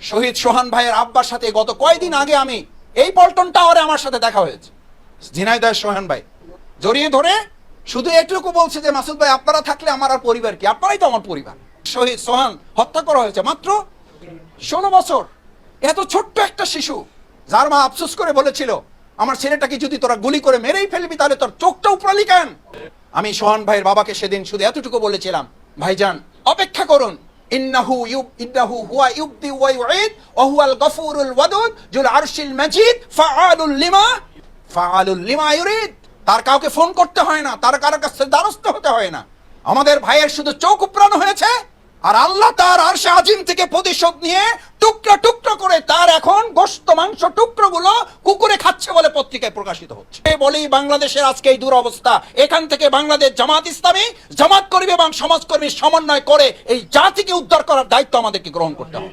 শহীদ সোহান ভাইয়ের আব্বার সাথে গত কয়েকদিন আগে আমি এই পল্টন টাওয়ারে আমার সাথে দেখা হয়েছে। ঝিনাইদহের সোহান ভাই জড়িয়ে ধরে শুধু এটুকু বলছে যে মাসুদ ভাই আপনারা থাকলে আমার আর পরিবার কি, আপনারাই তো আমার পরিবার। শহীদ সোহান হত্যা করা হয়েছে মাত্র 16 বছর। এত ছোট্ট একটা শিশু যার মা আফসোস করে বলেছিল আমার ছেলেটাকে যদি তোরা গুলি করে মেরেই ফেলবি তাহলে তোর চোখটা উপরালি কেন। আমি সোহান ভাইয়ের বাবাকে সেদিন শুধু এতটুকু বলেছিলাম, ভাইজান অপেক্ষা করুন, ইন্নাহু হুয়া ইউবদি ওয়া ইউঈদ ওয়া হুয়াল গফুরুল ওয়াদুদ যুল আরশিল মাজিদ ফাআলুল লিমা ইউরিদ। তার কাউকে ফোন করতে হয় না, তার কারো কাছে দ্বারস্থ হতে হয় না। আমাদের ভাইয়ের শুধু চোখ উপড়ানো হয়েছে আর আল্লাহ তার আরশে আজিম থেকে প্রতিশোধ নিয়ে টুকরা টুকরা করে তার এখন গোশত মাংস টুকরোগুলো কুকুরে খাচ্ছে বলে পত্রিকায় প্রকাশিত হচ্ছে। বলি বাংলাদেশের আজকে এই দুরবস্থা, এখান থেকে বাংলাদেশ জামাত ইসলামী, জামাত কর্মী এবং সমাজকর্মীর সমন্বয় করে এই জাতিকে উদ্ধার করার দায়িত্ব আমাদেরকে গ্রহণ করতে হবে।